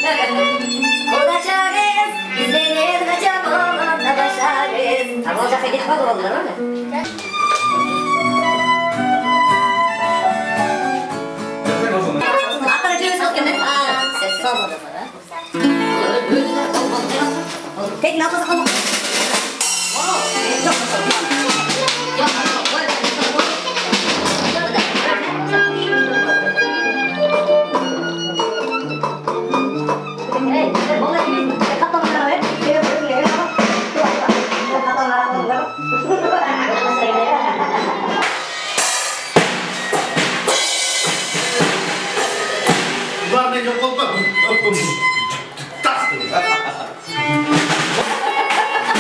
Olacağız, izlenir kaçak olanda başarız. Tam olacaksa gidip bak oldular öyle. Hatta ötüyoruz kalkın. Ses olmadı mı? Tek ne yapasa kalmak.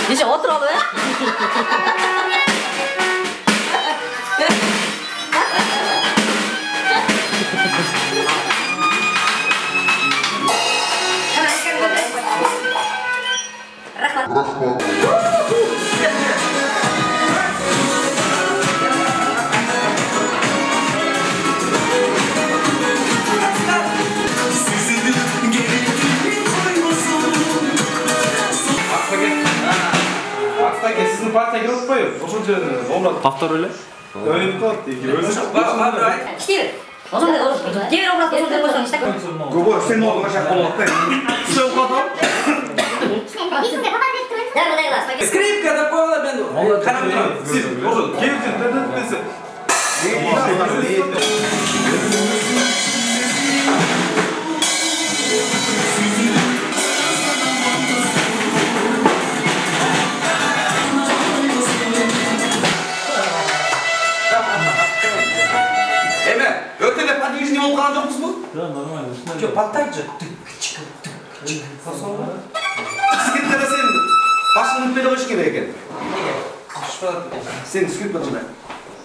Neyse otur abi. Sizin partiye girip koyuyor. Oşul canınız. Olmadı. Haftar öyle. Öyle bir tuhaf değil. Öyle Steve. O zaman ne olur? Diğer obraz otur diye koysan işte. Gobor sen ne oldu? Şaka olmakta. Sen kadar. Скрипка такого бенду. Siz, oşul. Gelin, dedin. Eme, ötele patlayıcı ne oldu yok musun? Ya normal. Çok patlayıcı. Skrit'te sen başının pedagoji gibi eken. Sen skrit başına.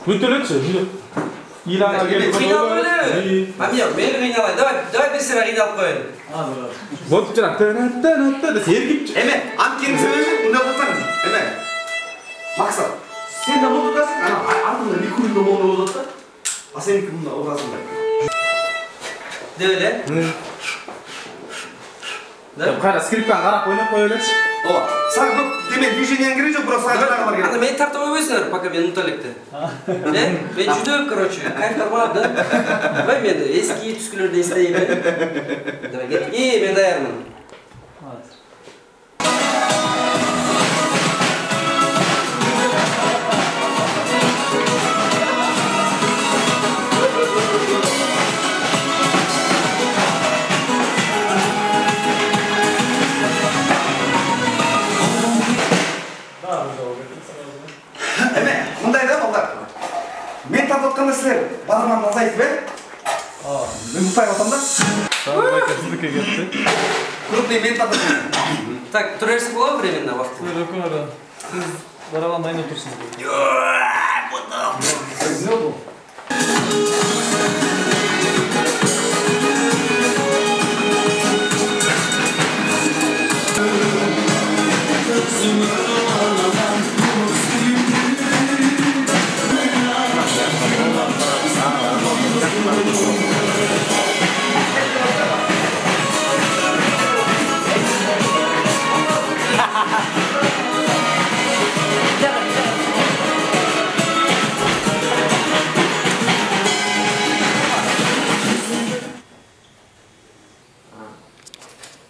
Mütteletçi. İlan gelip Final böyle. Abi yok, beni final. Давай bir sıra final koyalım. Bot çırak. Da sergip. Eme, amkenin sebebi bunda tutar. Eme. Maksat. Sen de bunu tutasın. Ardında bir kurunda mı onu olursa? Senin kurunda orasında. De öyle. Ya kara skripten qarab oynab qo'yinglar. O, sen bu demek движение girince burası aşağıda var. Ана мен тартып ойбойсыңдар, пока мен ұмыталықты. Мен жүдө короче, кайфтар болады. Давай мен эски түскүлөрдү эстейин. Давай кет. Мен даярмын. Men tapatqanda sizlar barman azaytib ber. Men mutay otamda. Sizniki ketdi. Крупный men tapatqanda. Так, турерсиz болады временно вақт. Siz baravanda ayna tursunuz.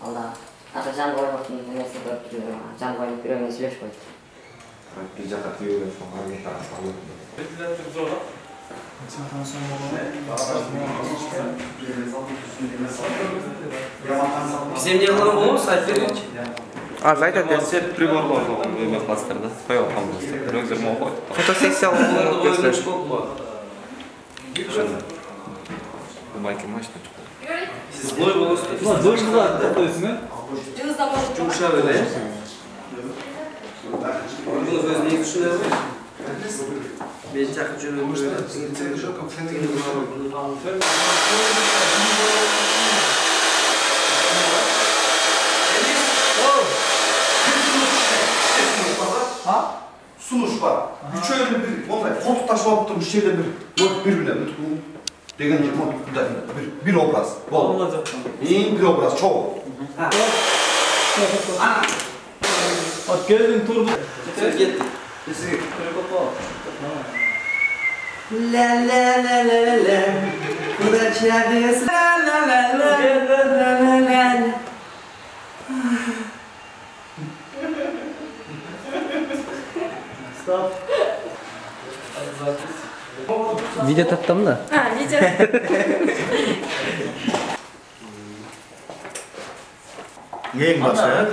Allah. Atau jangan boleh waktu ini sebab itu jangan boleh kira ini sudah sekali. Pijak atıyor ve sonra yeter sağlık. Bizim не қылған болу сайттар. Зайда десе Прибор бар ғой класстарда. Қойып қалдыңыз. Біреулер ме оқиды? фотосессиялық болып кетсін. Bu майки мощный. Siz boy боласыз. Ну, дождылар да қойсың, Жұмша böyle. Bunu özünü düşünür mü? Ben çakı жүріп Sunuş var. Üçöyle bir, onday koltuk taşı alıp durmuş şeyde bir, yok birbirine. деген bir obraz. Olmadı. Bir obraz çoğu. Bak geldin turdu. Gitti. La la la la la. Bu da çağırıyorsun. La la la la la la. Stop. Video tattım da. Ha, video. Yeğen başta ya.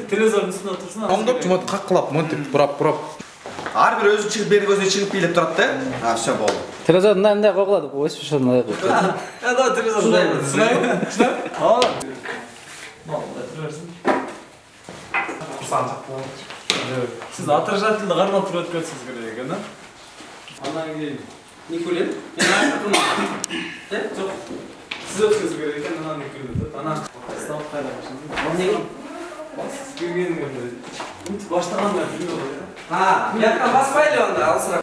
Televizorun üstüne otursun. Оңдоп жұмат қаққылап монтип бұрап. Har bir özü çıkıp beri gözüne çıkıp bilip durat da. Ha, все болды. Телевизорда андай қойылады, өсіп шығады мындай қойып. Ya da televizor. Al. Siz отражательді қармап тұрып өткенсіз керек, да? Анан кейін Никулин. Мен айттым. жоқ. Сіз өткізу керек екен, анан Никулин. Анан став қайда башыңыз? Неге? Сіз келгеніңізде ұмытып баштағанда білмей ғой. Ha, yakın basmayla onda alsana.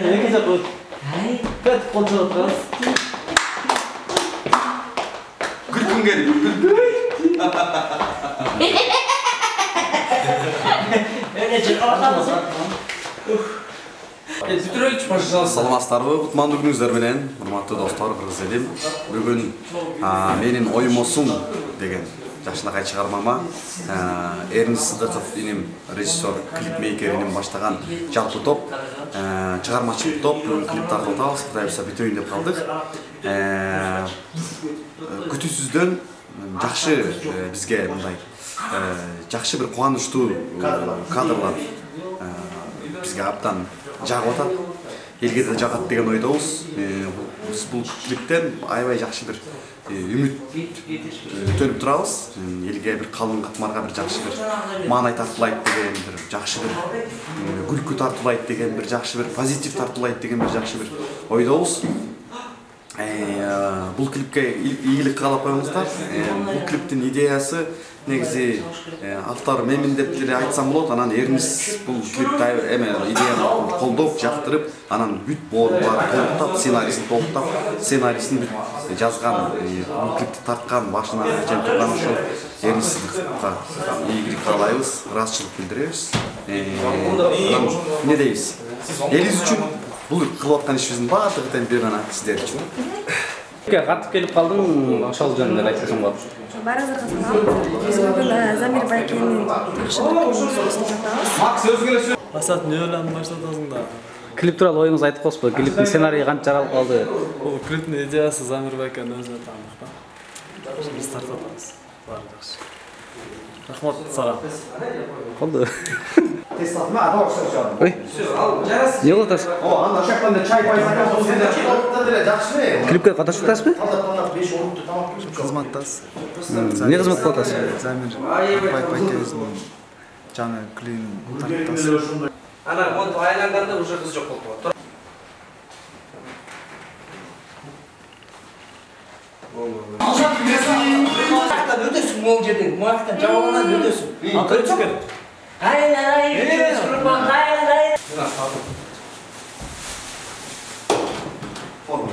이렇게 자꾸 끝 꽂혀 들었어. Gülkün gelip. Öyle çık ortamızı. Петрович, пожалуйста. Саламатсыздарбы, кутмандуу күнүңүздөр менен, урматтуу достор, кыргыз элим. Бүгүн менин оюмосуң деген жашынакай чыгармама Эрнис Сыдыков иним режиссер, клипмейкер иним баштаган жалпы топ, чыгармачыл топ клип таркатабыз, Кудай буйрса бүтөйүн деп калдык. Күтүүсүздөн жакшы бизге мындай жакшы бир кубанычтуу кадрлар бизге аптан жагып атат. Элге да жагат деген ойдобуз. Биз бул клиптен аябай жакшы бир үмүт күтүп турабыз. Элге бир калың катмарга бир жакшы бир маанай тартуулайт деген бир жакшы бир күлкү тартуулайт деген бир жакшы бир позитив тартуулайт деген бир жакшы бир ойдобуз. Бул клипке ийгилик каалап коюңуздар. Бул клиптин идеясы негизи автор менмин деп деле айтсам болот. Анан Эрнис бул клипти идеяны колдоп, жактырып, анан бүт боорулар толуктап, сценарийсин толуктап, сценарийсин бүт жазган, бул клипти тарткан, башынан чейин турган ошол Эрнис Сыдыковго ийгилик каалайбыз, ыраазычылык билдиребиз. Эмне дейбиз? Элибиз үчүн бул кылып аткан ишибиздин баардыгы тең бир гана сиздер үчүн. Катып келип калдың, ошол жөнүндө айтсаң болот. Баарыңыздарга салам. Биз бүгүн Замир Байкенин жакшы bir klipini жатабыз. Асат не ойланып баштадыңыз да? Клип тууралуу оюңузду айтып коесузбу? Клиптин сценарийи канча жаралып калды? Бул клиптин идеясы Замир Байкен өзүнө таандык да. Биз тартабыз. Баары жакшы. Рахмат сага. Болду. Тестатма, а давай все. Ой. Не кылып атасыз? О, анда шактанда чай пай заказ болсун да. Жакшы. Клипке катышып атасызбы? Кызматтас. Не кызмат кылып атасыз? Замир Байкенин жаңы клин тарттас. Ана монтип айланганда уже кыз жок болуп калат. Мактан өтөсүң могу жерден, мактан жабылгандан өтөсүң. Акыры чыкыр. Форма.